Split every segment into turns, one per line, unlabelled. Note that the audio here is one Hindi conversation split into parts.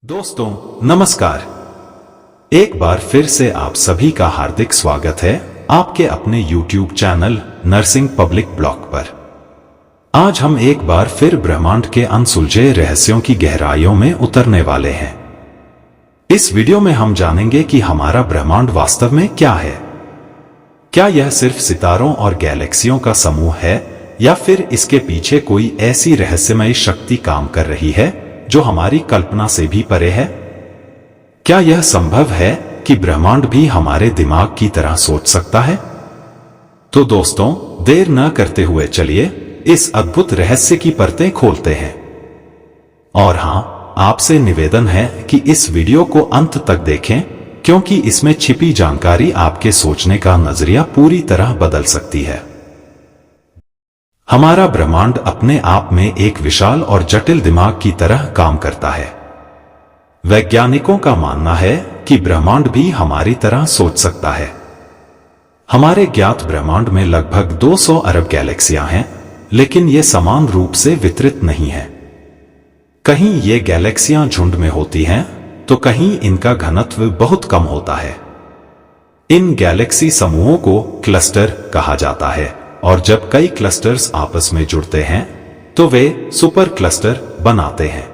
दोस्तों नमस्कार। एक बार फिर से आप सभी का हार्दिक स्वागत है आपके अपने YouTube channel nursing public blog पर। आज हम एक बार फिर ब्रह्मांड के अनसुलझे रहस्यों की गहराइयों में उतरने वाले हैं। इस वीडियो में हम जानेंगे कि हमारा ब्रह्मांड वास्तव में क्या है। क्या यह सिर्फ सितारों और गैलेक्सियों का समूह है या फिर इसके पीछे कोई ऐसी रहस्यमयी शक्ति काम कर रही है जो हमारी कल्पना से भी परे है। क्या यह संभव है कि ब्रह्मांड भी हमारे दिमाग की तरह सोच सकता है? तो दोस्तों देर न करते हुए चलिए इस अद्भुत रहस्य की परतें खोलते हैं। और हां, आपसे निवेदन है कि इस वीडियो को अंत तक देखें क्योंकि इसमें छिपी जानकारी आपके सोचने का नजरिया पूरी तरह बदल सकती है। हमारा ब्रह्मांड अपने आप में एक विशाल और जटिल दिमाग की तरह काम करता है। वैज्ञानिकों का मानना है कि ब्रह्मांड भी हमारी तरह सोच सकता है। हमारे ज्ञात ब्रह्मांड में लगभग 200 अरब गैलेक्सियां हैं, लेकिन ये समान रूप से वितरित नहीं है। कहीं ये गैलेक्सियां झुंड में होती हैं, तो कहीं इनका घनत्व बहुत कम होता है। इन गैलेक्सी समूहों को क्लस्टर कहा जाता है, और जब कई क्लस्टर्स आपस में जुड़ते हैं तो वे सुपर क्लस्टर बनाते हैं।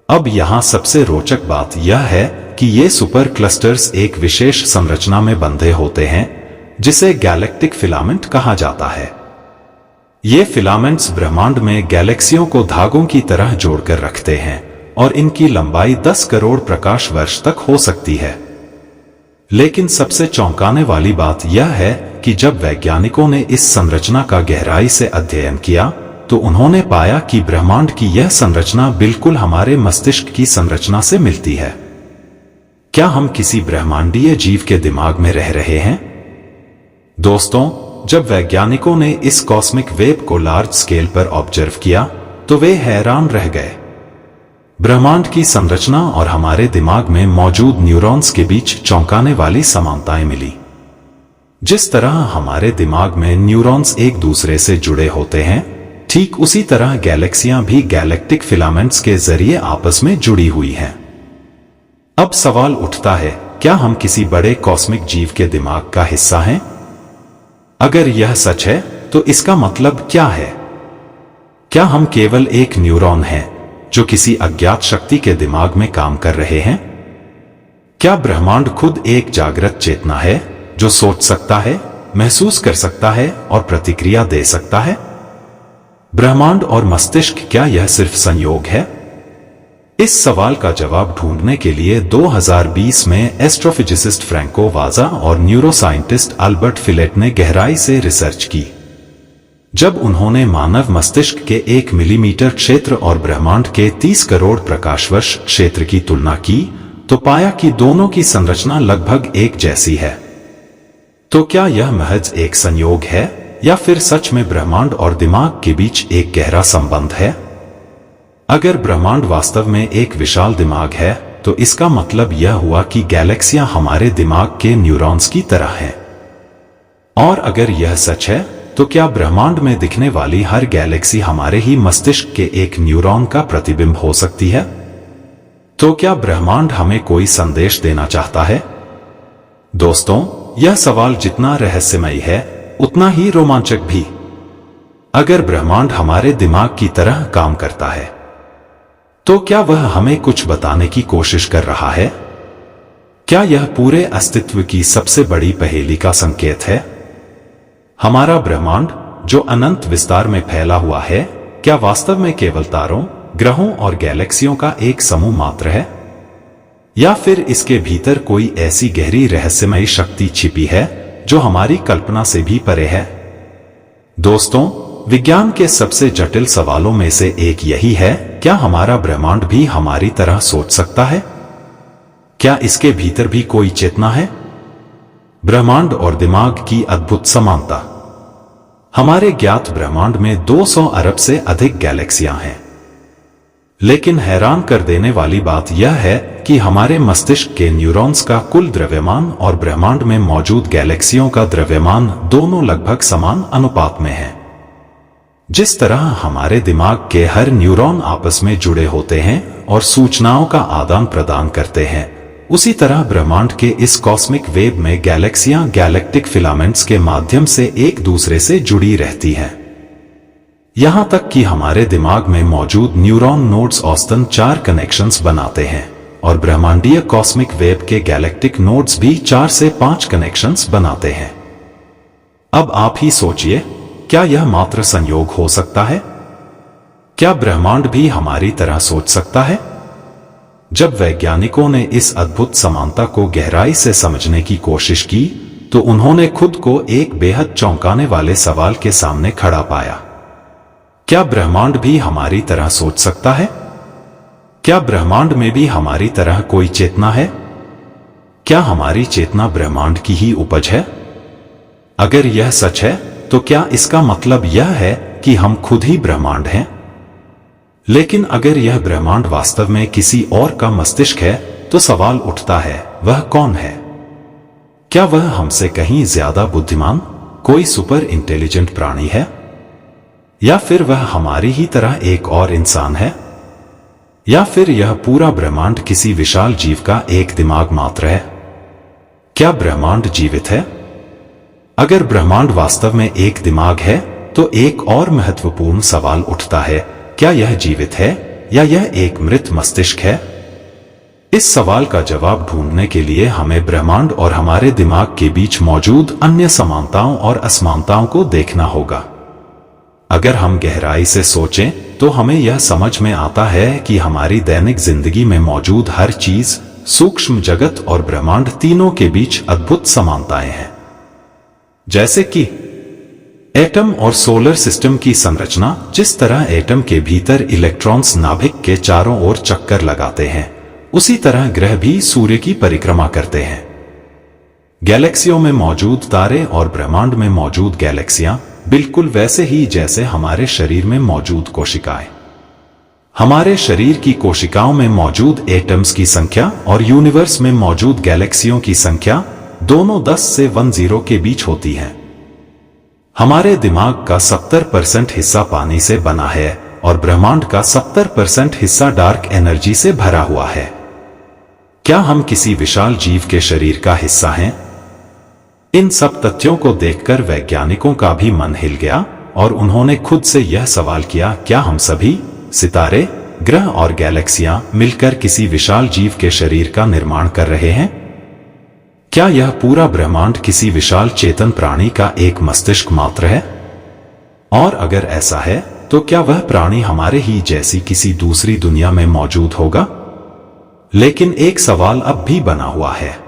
अब यहां सबसे रोचक बात यह है कि ये सुपर क्लस्टर्स एक विशेष संरचना में बंधे होते हैं जिसे गैलेक्टिक फिलामेंट कहा जाता है। ये फिलामेंट्स ब्रह्मांड में गैलेक्सियों को धागों की तरह जोड़कर रखते हैं और इनकी लंबाई 10 करोड़ प्रकाश वर्ष तक हो सकती है। लेकिन सबसे चौंकाने वाली बात यह है कि जब वैज्ञानिकों ने इस संरचना का गहराई से अध्ययन किया तो उन्होंने पाया कि ब्रह्मांड की यह संरचना बिल्कुल हमारे मस्तिष्क की संरचना से मिलती है। क्या हम किसी ब्रह्मांडीय जीव के दिमाग में रह रहे हैं? दोस्तों, जब वैज्ञानिकों ने इस कॉस्मिक वेव को लार्ज स्केल पर ऑब्जर्व किया तो वे हैरान रह गए। ब्रह्मांड की संरचना और हमारे दिमाग में मौजूद न्यूरॉन्स के बीच चौंकाने वाली समानताएं मिली। जिस तरह हमारे दिमाग में न्यूरॉन्स एक दूसरे से जुड़े होते हैं, ठीक उसी तरह गैलेक्सियां भी गैलेक्टिक फिलामेंट्स के जरिए आपस में जुड़ी हुई हैं। अब सवाल उठता है, क्या हम किसी बड़े कॉस्मिक जीव के दिमाग का हिस्सा हैं? अगर यह सच है तो इसका मतलब क्या है? क्या हम केवल एक न्यूरॉन हैं जो किसी अज्ञात शक्ति के दिमाग में काम कर रहे हैं? क्या ब्रह्मांड खुद एक जागृत चेतना है जो सोच सकता है, महसूस कर सकता है और प्रतिक्रिया दे सकता है? ब्रह्मांड और मस्तिष्क, क्या यह सिर्फ संयोग है? इस सवाल का जवाब ढूंढने के लिए 2020 में एस्ट्रोफिजिसिस्ट फ्रैंको वाजा और न्यूरोसाइंटिस्ट अल्बर्ट फिलेट ने गहराई से रिसर्च की। जब उन्होंने मानव मस्तिष्क के 1 मिलीमीटर क्षेत्र और ब्रह्मांड के 30 करोड़ प्रकाशवर्ष क्षेत्र की तुलना की तो पाया कि दोनों की संरचना लगभग एक जैसी है। तो क्या यह महज एक संयोग है या फिर सच में ब्रह्मांड और दिमाग के बीच एक गहरा संबंध है? अगर ब्रह्मांड वास्तव में एक विशाल दिमाग है तो इसका मतलब यह हुआ कि गैलेक्सियां हमारे दिमाग के न्यूरॉन्स की तरह हैं। और अगर यह सच है तो क्या ब्रह्मांड में दिखने वाली हर गैलेक्सी हमारे ही मस्तिष्क के एक न्यूरॉन का प्रतिबिंब हो सकती है? तो क्या ब्रह्मांड हमें कोई संदेश देना चाहता है? दोस्तों, यह सवाल जितना रहस्यमयी है उतना ही रोमांचक भी। अगर ब्रह्मांड हमारे दिमाग की तरह काम करता है तो क्या वह हमें कुछ बताने की कोशिश कर रहा है? क्या यह पूरे अस्तित्व की सबसे बड़ी पहेली का संकेत है? हमारा ब्रह्मांड जो अनंत विस्तार में फैला हुआ है, क्या वास्तव में केवल तारों, ग्रहों और गैलेक्सियों का एक समूह मात्र है? या फिर इसके भीतर कोई ऐसी गहरी रहस्यमयी शक्ति छिपी है जो हमारी कल्पना से भी परे है? दोस्तों, विज्ञान के सबसे जटिल सवालों में से एक यही है, क्या हमारा ब्रह्मांड भी हमारी तरह सोच सकता है? क्या इसके भीतर भी कोई चेतना है? ब्रह्मांड और दिमाग की अद्भुत समानता। हमारे ज्ञात ब्रह्मांड में 200 अरब से अधिक गैलेक्सियां हैं। लेकिन हैरान कर देने वाली बात यह है कि हमारे मस्तिष्क के न्यूरॉन्स का कुल द्रव्यमान और ब्रह्मांड में मौजूद गैलेक्सियों का द्रव्यमान दोनों लगभग समान अनुपात में है। जिस तरह हमारे दिमाग के हर न्यूरॉन आपस में जुड़े होते हैं, और सूचनाओं का आदान प्रदान करते हैं, उसी तरह ब्रह्मांड के इस कॉस्मिक वेब में गैलेक्सियां गैलेक्टिक फिलामेंट्स के माध्यम से एक दूसरे से जुड़ी रहती हैं। यहां तक कि हमारे दिमाग में मौजूद न्यूरॉन नोड्स औसतन 4 कनेक्शंस बनाते हैं और ब्रह्मांडीय कॉस्मिक वेब के गैलेक्टिक नोड्स भी 4 से 5 कनेक्शंस बनाते हैं। अब आप ही सोचिए, क्या यह मात्र संयोग हो सकता है? क्या ब्रह्मांड भी हमारी तरह सोच सकता है? जब वैज्ञानिकों ने इस अद्भुत समानता को गहराई से समझने की कोशिश की, तो उन्होंने खुद को एक बेहद चौंकाने वाले सवाल के सामने खड़ा पाया। क्या ब्रह्मांड भी हमारी तरह सोच सकता है? क्या ब्रह्मांड में भी हमारी तरह कोई चेतना है? क्या हमारी चेतना ब्रह्मांड की ही उपज है? अगर यह सच है, तो क्या इसका मतलब यह है कि हम खुद ही ब्रह्मांड हैं? लेकिन अगर यह ब्रह्मांड वास्तव में किसी और का मस्तिष्क है, तो सवाल उठता है, वह कौन है? क्या वह हमसे कहीं ज्यादा बुद्धिमान, कोई सुपर इंटेलिजेंट प्राणी है? या फिर वह हमारी ही तरह एक और इंसान है? या फिर यह पूरा ब्रह्मांड किसी विशाल जीव का एक दिमाग मात्र है? क्या ब्रह्मांड जीवित है? अगर ब्रह्मांड वास्तव में एक दिमाग है, तो एक और महत्वपूर्ण सवाल उठता है, क्या यह जीवित है या यह एक मृत मस्तिष्क है? इस सवाल का जवाब ढूंढने के लिए हमें ब्रह्मांड और हमारे दिमाग के बीच मौजूद अन्य समानताओं और असमानताओं को देखना होगा। अगर हम गहराई से सोचें, तो हमें यह समझ में आता है कि हमारी दैनिक जिंदगी में मौजूद हर चीज, सूक्ष्म जगत और ब्रह्मांड तीनों के बीच अद्भुत समानताएं हैं। जैसे कि एटम और सोलर सिस्टम की संरचना, जिस तरह एटम के भीतर इलेक्ट्रॉन्स नाभिक के चारों ओर चक्कर लगाते हैं, उसी तरह ग्रह भी सूर्य की परिक्रमा करते हैं। गैलेक्सियों में मौजूद तारे और ब्रह्मांड में मौजूद गैलेक्सियां बिल्कुल वैसे ही जैसे हमारे शरीर में मौजूद कोशिकाएं। हमारे शरीर की कोशिकाओं में मौजूद एटम्स की संख्या और यूनिवर्स में मौजूद गैलेक्सियों की संख्या दोनों 10 से 10 के बीच होती हैं। हमारे दिमाग का 70% हिस्सा पानी से बना है और ब्रह्मांड का 70% हिस्सा डार्क एनर्जी से भरा हुआ है। क्या हम किसी विशाल जीव के शरीर का हिस्सा हैं? इन सब तथ्यों को देखकर वैज्ञानिकों का भी मन हिल गया और उन्होंने खुद से यह सवाल किया, क्या हम सभी सितारे, ग्रह और गैलेक्सियां मिलकर किसी विशाल जीव के शरीर का निर्माण कर रहे हैं? क्या यह पूरा ब्रह्मांड किसी विशाल चेतन प्राणी का एक मस्तिष्क मात्र है? और अगर ऐसा है, तो क्या वह प्राणी हमारे ही जैसी किसी दूसरी दुनिया में मौजूद होगा? लेकिन एक सवाल अब भी बना हुआ है।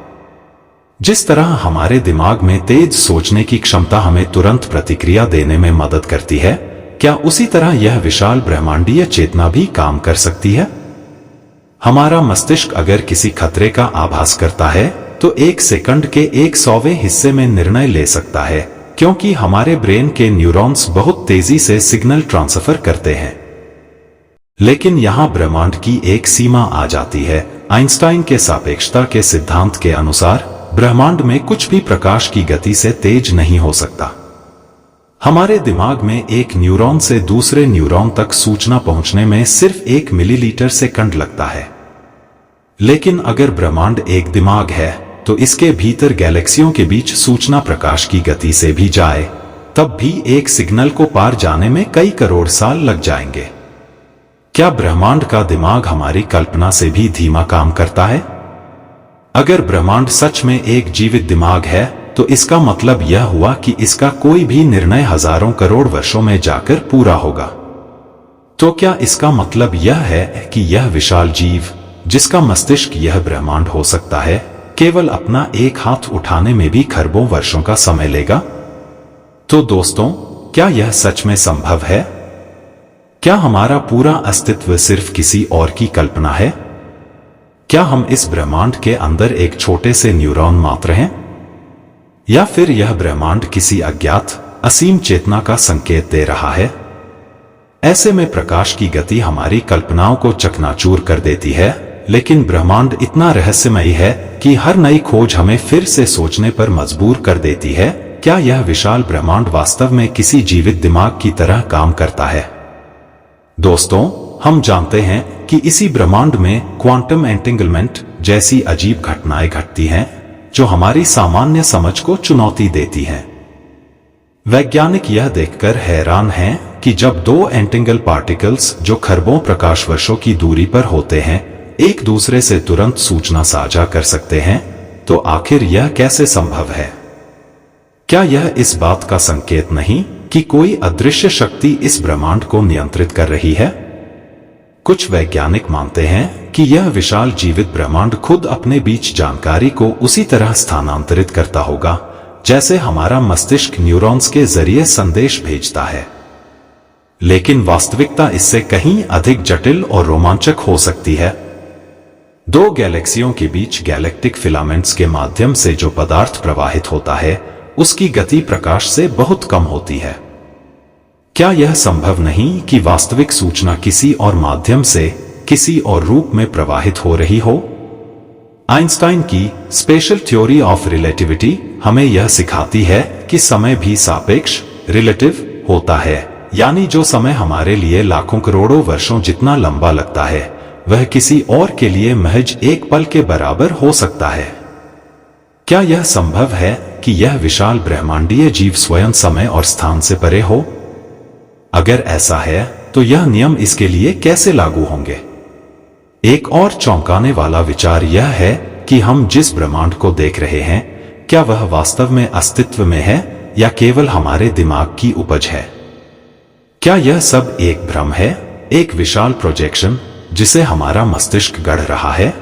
जिस तरह हमारे दिमाग में तेज सोचने की क्षमता हमें तुरंत प्रतिक्रिया देने में मदद करती है, क्या उसी तरह यह विशाल ब्रह्मांडीय चेतना भी काम कर सकती है? हमारा मस्तिष्क अगर किसी खतरे का आभास करता है, तो 1 सेकंड के 100वें हिस्से में निर्णय ले सकता है, क्योंकि हमारे ब्रेन के न्यूरॉन्स बहुत तेजी से सिग्नल ट्रांसफर करते हैं। लेकिन यहां ब्रह्मांड की एक सीमा आ जाती है। आइंस्टाइन के सापेक्षता के सिद्धांत के अनुसार ब्रह्मांड में कुछ भी प्रकाश की गति से तेज नहीं हो सकता। हमारे दिमाग में एक न्यूरॉन से दूसरे न्यूरॉन तक सूचना पहुंचने में सिर्फ 1 मिलीलीटर सेकंड लगता है। लेकिन अगर ब्रह्मांड एक दिमाग है, तो इसके भीतर गैलेक्सियों के बीच सूचना प्रकाश की गति से भी जाए, तब भी एक सिग्नल को पार जाने में कई करोड़ साल लग जाएंगे। क्या ब्रह्मांड का दिमाग हमारी कल्पना से भी धीमा काम करता है? अगर ब्रह्मांड सच में एक जीवित दिमाग है, तो इसका मतलब यह हुआ कि इसका कोई भी निर्णय हजारों करोड़ वर्षों में जाकर पूरा होगा। तो क्या इसका मतलब यह है कि यह विशाल जीव, जिसका मस्तिष्क यह ब्रह्मांड हो सकता है, केवल अपना एक हाथ उठाने में भी खरबों वर्षों का समय लेगा? तो दोस्तों, क्या यह सच में संभव है? क्या हमारा पूरा अस्तित्व सिर्फ किसी और की कल्पना है? क्या हम इस ब्रह्मांड के अंदर एक छोटे से न्यूरॉन मात्र हैं? या फिर यह ब्रह्मांड किसी अज्ञात, असीम चेतना का संकेत दे रहा है? ऐसे में प्रकाश की गति हमारी कल्पनाओं को चकनाचूर कर देती है, लेकिन ब्रह्मांड इतना रहस्यमयी है कि हर नई खोज हमें फिर से सोचने पर मजबूर कर देती है, क्या यह विशाल ब्रह्मांड वास्तव में किसी जीवित दिमाग की तरह काम करता है? दोस्तों, हम जानते हैं कि इसी ब्रह्मांड में क्वांटम एंटेंगलमेंट जैसी अजीब घटनाएं घटती हैं जो हमारी सामान्य समझ को चुनौती देती हैं। वैज्ञानिक यह देखकर हैरान हैं कि जब दो एंटेंगल पार्टिकल्स जो खरबों प्रकाश वर्षों की दूरी पर होते हैं एक दूसरे से तुरंत सूचना साझा कर सकते हैं, तो आखिर यह कैसे संभव है? क्या यह इस बात का संकेत नहीं कि कोई अदृश्य शक्ति इस ब्रह्मांड को नियंत्रित कर रही है? कुछ वैज्ञानिक मानते हैं कि यह विशाल जीवित ब्रह्मांड खुद अपने बीच जानकारी को उसी तरह स्थानांतरित करता होगा जैसे हमारा मस्तिष्क न्यूरॉन्स के जरिए संदेश भेजता है। लेकिन वास्तविकता इससे कहीं अधिक जटिल और रोमांचक हो सकती है। दो गैलेक्सियों के बीच गैलेक्टिक फिलामेंट्स के माध्यम से जो पदार्थ प्रवाहित होता है उसकी गति प्रकाश से बहुत कम होती है। क्या यह संभव नहीं कि वास्तविक सूचना किसी और माध्यम से किसी और रूप में प्रवाहित हो रही हो? आइंस्टाइन की स्पेशल थ्योरी ऑफ रिलेटिविटी हमें यह सिखाती है कि समय भी सापेक्ष रिलेटिव होता है, यानी जो समय हमारे लिए लाखों करोड़ों वर्षों जितना लंबा लगता है वह किसी और के लिए महज एक पल के बराबर हो सकता है। क्या यह संभव है कि यह विशाल ब्रह्मांडीय जीव स्वयं समय और स्थान से परे हो? अगर ऐसा है तो यह नियम इसके लिए कैसे लागू होंगे? एक और चौंकाने वाला विचार यह है कि हम जिस ब्रह्मांड को देख रहे हैं क्या वह वास्तव में अस्तित्व में है या केवल हमारे दिमाग की उपज है? क्या यह सब एक भ्रम है, एक विशाल प्रोजेक्शन जिसे हमारा मस्तिष्क गढ़ रहा है?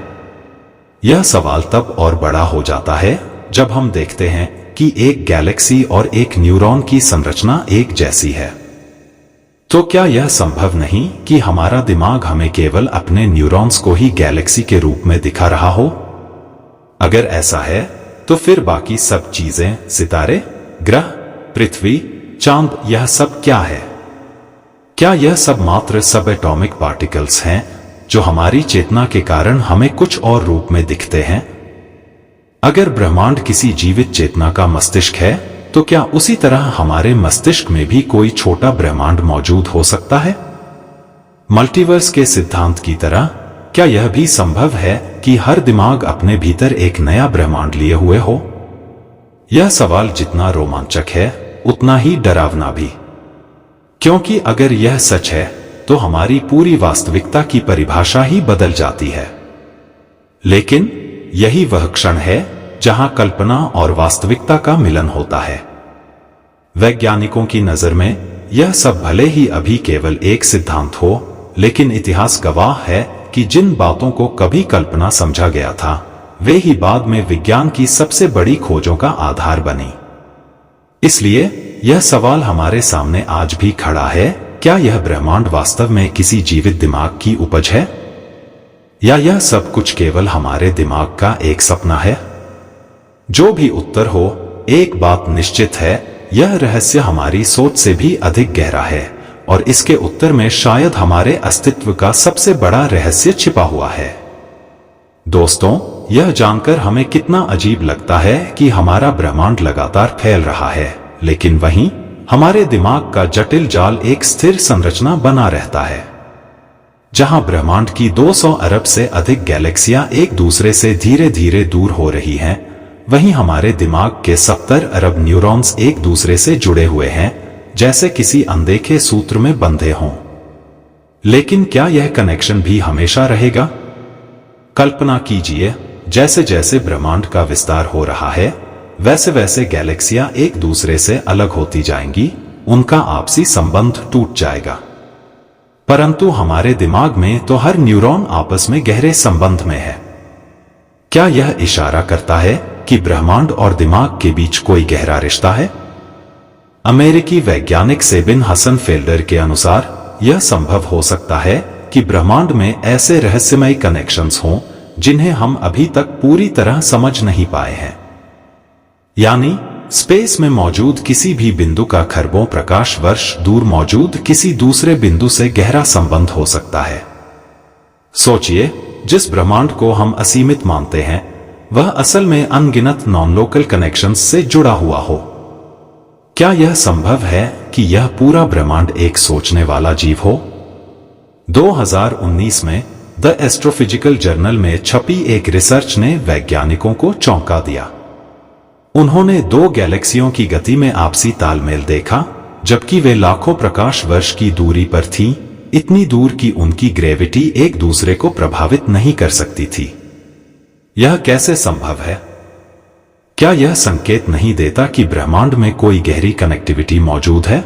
यह सवाल तब और बड़ा हो जाता है जब हम देखते हैं कि एक गैलेक्सी और एक न्यूरॉन की संरचना एक जैसी है। तो क्या यह संभव नहीं कि हमारा दिमाग हमें केवल अपने न्यूरॉन्स को ही गैलेक्सी के रूप में दिखा रहा हो? अगर ऐसा है तो फिर बाकी सब चीजें, सितारे, ग्रह, पृथ्वी, चांद, यह सब क्या है? क्या यह सब मात्र सब एटॉमिक पार्टिकल्स हैं जो हमारी चेतना के कारण हमें कुछ और रूप में दिखते हैं? अगर ब्रह्मांड किसी जीवित चेतना का मस्तिष्क है तो क्या उसी तरह हमारे मस्तिष्क में भी कोई छोटा ब्रह्मांड मौजूद हो सकता है? मल्टीवर्स के सिद्धांत की तरह क्या यह भी संभव है कि हर दिमाग अपने भीतर एक नया ब्रह्मांड लिए हुए हो? यह सवाल जितना रोमांचक है उतना ही डरावना भी, क्योंकि अगर यह सच है तो हमारी पूरी वास्तविकता की परिभाषा ही बदल जाती है। लेकिन यही वह क्षण है जहां कल्पना और वास्तविकता का मिलन होता है। वैज्ञानिकों की नजर में यह सब भले ही अभी केवल एक सिद्धांत हो, लेकिन इतिहास गवाह है कि जिन बातों को कभी कल्पना समझा गया था वे ही बाद में विज्ञान की सबसे बड़ी खोजों का आधार बनी। इसलिए यह सवाल हमारे सामने आज भी खड़ा है, क्या यह ब्रह्मांड वास्तव में किसी जीवित दिमाग की उपज है या यह सब कुछ केवल हमारे दिमाग का एक सपना है? जो भी उत्तर हो, एक बात निश्चित है, यह रहस्य हमारी सोच से भी अधिक गहरा है और इसके उत्तर में शायद हमारे अस्तित्व का सबसे बड़ा रहस्य छिपा हुआ है। दोस्तों, यह जानकर हमें कितना अजीब लगता है कि हमारा ब्रह्मांड लगातार फैल रहा है, लेकिन वहीं हमारे दिमाग का जटिल जाल एक स्थिर संरचना बना रहता है। जहां ब्रह्मांड की 200 अरब से अधिक गैलेक्सियां एक दूसरे से धीरे धीरे दूर हो रही हैं, वहीं हमारे दिमाग के 70 अरब न्यूरॉन्स एक दूसरे से जुड़े हुए हैं, जैसे किसी अनदेखे सूत्र में बंधे हों। लेकिन क्या यह कनेक्शन भी हमेशा रहेगा? कल्पना कीजिए, जैसे जैसे ब्रह्मांड का विस्तार हो रहा है वैसे वैसे गैलेक्सियां एक दूसरे से अलग होती जाएंगी, उनका आपसी संबंध टूट जाएगा। परंतु हमारे दिमाग में तो हर न्यूरॉन आपस में गहरे संबंध में है। क्या यह इशारा करता है कि ब्रह्मांड और दिमाग के बीच कोई गहरा रिश्ता है? अमेरिकी वैज्ञानिक सेबिन हसन फेल्डर के अनुसार यह संभव हो सकता है कि ब्रह्मांड में ऐसे रहस्यमय कनेक्शंस हों जिन्हें हम अभी तक पूरी तरह समझ नहीं पाए हैं। यानी स्पेस में मौजूद किसी भी बिंदु का खरबों प्रकाश वर्ष दूर मौजूद किसी दूसरे बिंदु से गहरा संबंध हो सकता है। सोचिए, जिस ब्रह्मांड को हम असीमित मानते हैं वह असल में अनगिनत नॉन लोकल कनेक्शंस से जुड़ा हुआ हो। क्या यह संभव है कि यह पूरा ब्रह्मांड एक सोचने वाला जीव हो? 2019 में द एस्ट्रोफिजिकल जर्नल में छपी एक रिसर्च ने वैज्ञानिकों को चौंका दिया। उन्होंने 2 गैलेक्सियों की गति में आपसी तालमेल देखा, जबकि वे लाखों प्रकाश वर्ष की दूरी पर थीं, इतनी दूर कि उनकी ग्रेविटी एक दूसरे को प्रभावित नहीं कर सकती थी। यह कैसे संभव है? क्या यह संकेत नहीं देता कि ब्रह्मांड में कोई गहरी कनेक्टिविटी मौजूद है?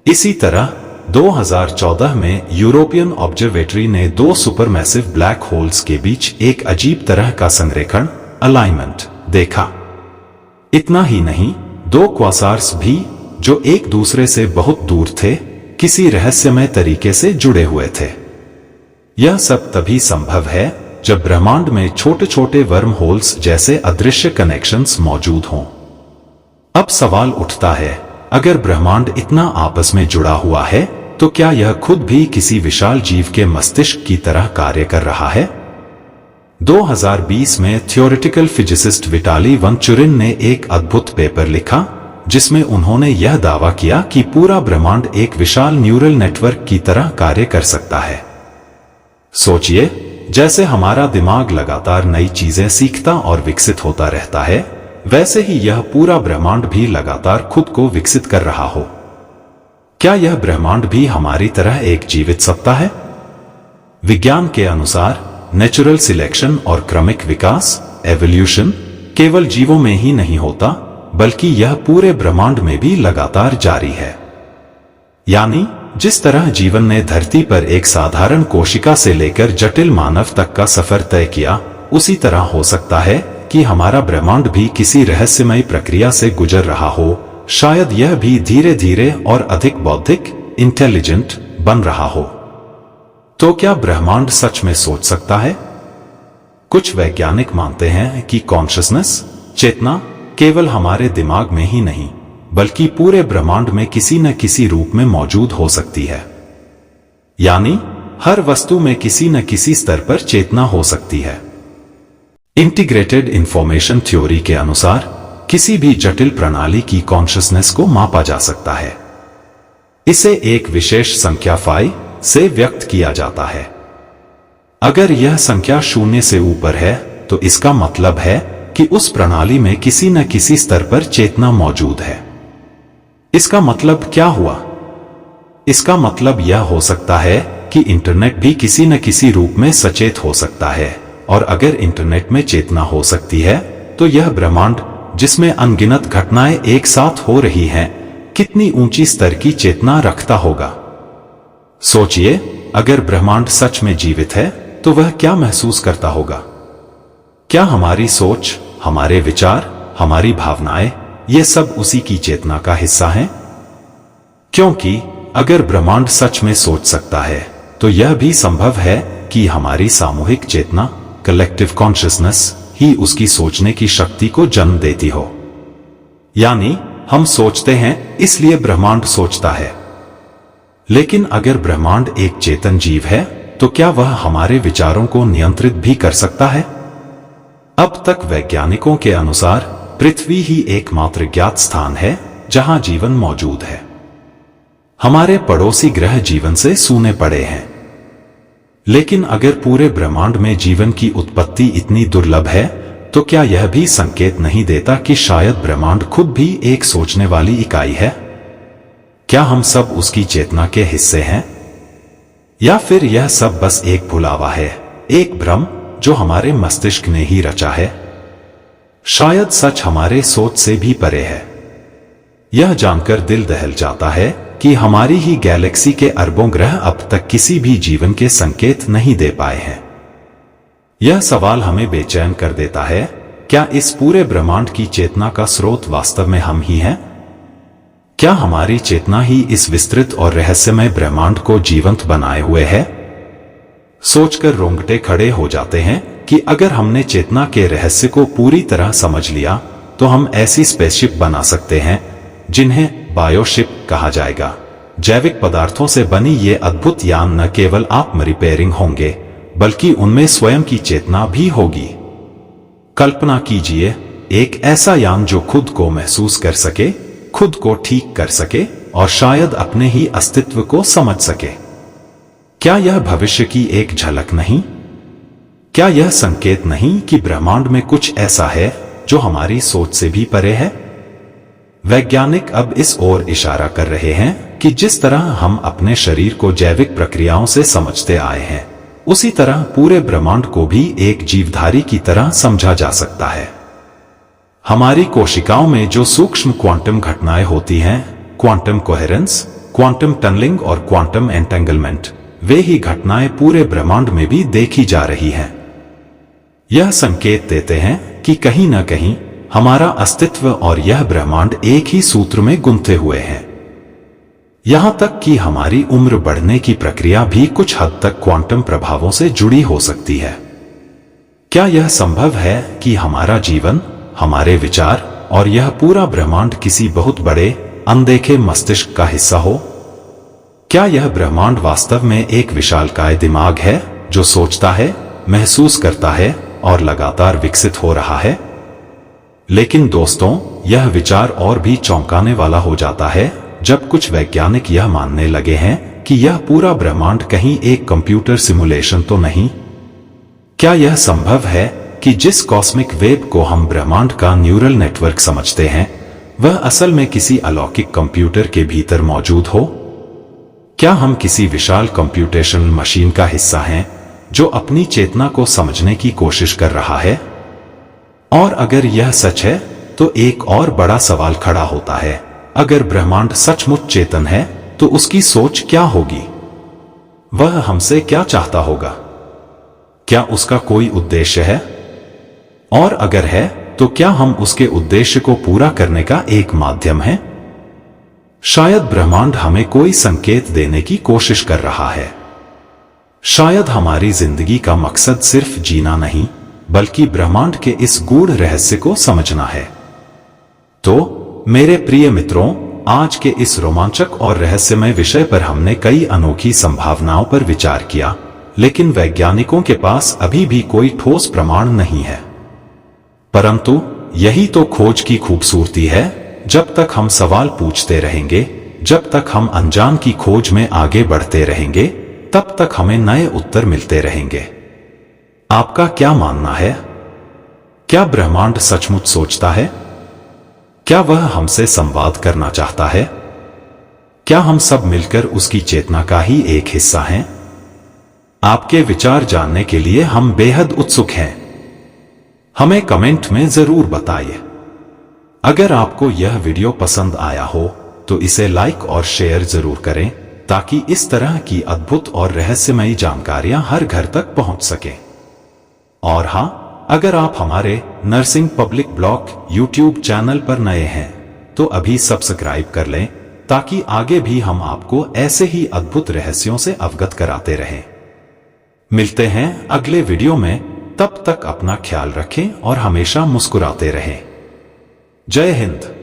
इसी तरह 2014 में यूरोपियन ऑब्जर्वेटरी ने 2 सुपरमैसिव ब्लैक होल्स के बीच एक अजीब तरह का संरेखण अलाइनमेंट देखा। इतना ही नहीं, 2 क्वासार्स भी, जो एक दूसरे से बहुत दूर थे, किसी रहस्यमय तरीके से जुड़े हुए थे। यह सब तभी संभव है जब ब्रह्मांड में छोटे छोटे वर्म होल्स जैसे अदृश्य कनेक्शंस मौजूद हों। अब सवाल उठता है, अगर ब्रह्मांड इतना आपस में जुड़ा हुआ है, तो क्या यह खुद भी किसी विशाल जीव के मस्तिष्क की तरह कार्य कर रहा है? 2020 में थ्योरेटिकल फिजिसिस्ट विटाली वंचुरिन ने एक अद्भुत पेपर लिखा, जिसमें उन्होंने यह दावा किया कि पूरा ब्रह्मांड एक विशाल न्यूरल नेटवर्क की तरह कार्य कर सकता है। सोचिए, जैसे हमारा दिमाग लगातार नई चीजें सीखता और विकसित होता रहता है, वैसे ही यह पूरा ब्रह्मांड भी लगातार खुद को विकसित कर रहा हो। क्या यह ब्रह्मांड भी हमारी तरह एक जीवित सत्ता है? विज्ञान के अनुसार नेचुरल सिलेक्शन और क्रमिक विकास एवोल्यूशन केवल जीवों में ही नहीं होता, बल्कि यह पूरे ब्रह्मांड में भी लगातार जारी है। यानी जिस तरह जीवन ने धरती पर एक साधारण कोशिका से लेकर जटिल मानव तक का सफर तय किया, उसी तरह हो सकता है कि हमारा ब्रह्मांड भी किसी रहस्यमय प्रक्रिया से गुजर रहा हो। शायद यह भी धीरे धीरे और अधिक बौद्धिक, इंटेलिजेंट बन रहा हो। तो क्या ब्रह्मांड सच में सोच सकता है? कुछ वैज्ञानिक मानते हैं कि कॉन्शियसनेस, चेतना, केवल हमारे दिमाग में ही नहीं, बल्कि पूरे ब्रह्मांड में किसी न किसी रूप में मौजूद हो सकती है। यानी हर वस्तु में किसी न किसी स्तर पर चेतना हो सकती है। इंटीग्रेटेड इंफॉर्मेशन थ्योरी के अनुसार किसी भी जटिल प्रणाली की कॉन्शियसनेस को मापा जा सकता है। इसे एक विशेष संख्या फाई से व्यक्त किया जाता है। अगर यह संख्या 0 से ऊपर है, तो इसका मतलब है कि उस प्रणाली में किसी न किसी स्तर पर चेतना मौजूद है। इसका मतलब क्या हुआ? इसका मतलब यह हो सकता है कि इंटरनेट भी किसी न किसी रूप में सचेत हो सकता है, और अगर इंटरनेट में चेतना हो सकती है, तो यह ब्रह्मांड, जिसमें अनगिनत घटनाएं एक साथ हो रही हैं, कितनी ऊंची स्तर की चेतना रखता होगा। सोचिए, अगर ब्रह्मांड सच में जीवित है, तो वह क्या महसूस करता होगा? क्या हमारी सोच, हमारे विचार, हमारी भावनाएं, ये सब उसी की चेतना का हिस्सा हैं? क्योंकि अगर ब्रह्मांड सच में सोच सकता है, तो यह भी संभव है कि हमारी सामूहिक चेतना, कलेक्टिव कॉन्शियसनेस, ही उसकी सोचने की शक्ति को जन्म देती हो। यानी हम सोचते हैं, इसलिए ब्रह्मांड सोचता है। लेकिन अगर ब्रह्मांड एक चेतन जीव है, तो क्या वह हमारे विचारों को नियंत्रित भी कर सकता है? अब तक वैज्ञानिकों के अनुसार पृथ्वी ही एकमात्र ज्ञात स्थान है जहां जीवन मौजूद है। हमारे पड़ोसी ग्रह जीवन से सूने पड़े हैं। लेकिन अगर पूरे ब्रह्मांड में जीवन की उत्पत्ति इतनी दुर्लभ है, तो क्या यह भी संकेत नहीं देता कि शायद ब्रह्मांड खुद भी एक सोचने वाली इकाई है? क्या हम सब उसकी चेतना के हिस्से हैं? या फिर यह सब बस एक भुलावा है, एक भ्रम जो हमारे मस्तिष्क ने ही रचा है? शायद सच हमारे सोच से भी परे है। यह जानकर दिल दहल जाता है कि हमारी ही गैलेक्सी के अरबों ग्रह अब तक किसी भी जीवन के संकेत नहीं दे पाए हैं। यह सवाल हमें बेचैन कर देता है, क्या इस पूरे ब्रह्मांड की चेतना का स्रोत वास्तव में हम ही हैं? क्या हमारी चेतना ही इस विस्तृत और रहस्यमय ब्रह्मांड को जीवंत बनाए हुए है? सोचकर रोंगटे खड़े हो जाते हैं कि अगर हमने चेतना के रहस्य को पूरी तरह समझ लिया, तो हम ऐसी स्पेसशिप बना सकते हैं जिन्हें बायोशिप कहा जाएगा। जैविक पदार्थों से बनी ये अद्भुत यान न केवल आत्म रिपेयरिंग होंगे, बल्कि उनमें स्वयं की चेतना भी होगी। कल्पना कीजिए, एक ऐसा यान जो खुद को महसूस कर सके, खुद को ठीक कर सके और शायद अपने ही अस्तित्व को समझ सके। क्या यह भविष्य की एक झलक नहीं? क्या यह संकेत नहीं कि ब्रह्मांड में कुछ ऐसा है जो हमारी सोच से भी परे है? वैज्ञानिक अब इस ओर इशारा कर रहे हैं कि जिस तरह हम अपने शरीर को जैविक प्रक्रियाओं से समझते आए हैं, उसी तरह पूरे ब्रह्मांड को भी एक जीवधारी की तरह समझा जा सकता है। हमारी कोशिकाओं में जो सूक्ष्म क्वांटम घटनाएं होती हैं, क्वांटम कोहेरेंस, क्वांटम टनलिंग और क्वांटम एंटेंगलमेंट, वे ही घटनाएं पूरे ब्रह्मांड में भी देखी जा रही हैं। यह संकेत देते हैं कि कहीं न कहीं हमारा अस्तित्व और यह ब्रह्मांड एक ही सूत्र में गुंथे हुए हैं। यहां तक कि हमारी उम्र बढ़ने की प्रक्रिया भी कुछ हद तक क्वांटम प्रभावों से जुड़ी हो सकती है। क्या यह संभव है कि हमारा जीवन, हमारे विचार और यह पूरा ब्रह्मांड किसी बहुत बड़े अनदेखे मस्तिष्क का हिस्सा हो? क्या यह ब्रह्मांड वास्तव में एक विशालकाय दिमाग है जो सोचता है, महसूस करता है और लगातार विकसित हो रहा है? लेकिन दोस्तों, यह विचार और भी चौंकाने वाला हो जाता है जब कुछ वैज्ञानिक यह मानने लगे हैं कि यह पूरा ब्रह्मांड कहीं एक कंप्यूटर सिमुलेशन तो नहीं। क्या यह संभव है कि जिस कॉस्मिक वेब को हम ब्रह्मांड का न्यूरल नेटवर्क समझते हैं, वह असल में किसी अलौकिक कंप्यूटर के भीतर मौजूद हो? क्या हम किसी विशाल कंप्यूटेशनल मशीन का हिस्सा हैं जो अपनी चेतना को समझने की कोशिश कर रहा है? और अगर यह सच है तो एक और बड़ा सवाल खड़ा होता है, अगर ब्रह्मांड सचमुच चेतन है तो उसकी सोच क्या होगी? वह हमसे क्या चाहता होगा? क्या उसका कोई उद्देश्य है? और अगर है तो क्या हम उसके उद्देश्य को पूरा करने का एक माध्यम हैं? शायद ब्रह्मांड हमें कोई संकेत देने की कोशिश कर रहा है। शायद हमारी जिंदगी का मकसद सिर्फ जीना नहीं, बल्कि ब्रह्मांड के इस गूढ़ रहस्य को समझना है। तो मेरे प्रिय मित्रों, आज के इस रोमांचक और रहस्यमय विषय पर हमने कई अनोखी संभावनाओं पर विचार किया, लेकिन वैज्ञानिकों के पास अभी भी कोई ठोस प्रमाण नहीं है। परंतु यही तो खोज की खूबसूरती है। जब तक हम सवाल पूछते रहेंगे, जब तक हम अनजान की खोज में आगे बढ़ते रहेंगे, तब तक हमें नए उत्तर मिलते रहेंगे। आपका क्या मानना है? क्या ब्रह्मांड सचमुच सोचता है? क्या वह हमसे संवाद करना चाहता है? क्या हम सब मिलकर उसकी चेतना का ही एक हिस्सा हैं? आपके विचार जानने के लिए हम बेहद उत्सुक हैं। हमें कमेंट में जरूर बताइए। अगर आपको यह वीडियो पसंद आया हो तो इसे लाइक और शेयर जरूर करें, ताकि इस तरह की अद्भुत और रहस्यमयी जानकारियां हर घर तक पहुंच सकें। और हां, अगर आप हमारे nursing public blog YouTube channel पर नए हैं तो अभी सब्सक्राइब कर लें, ताकि आगे भी हम आपको ऐसे ही अद्भुत रहस्यों से अवगत कराते रहें। मिलते हैं अगले वीडियो में, तब तक अपना ख्याल रखें और हमेशा मुस्कुराते रहें। जय हिंद।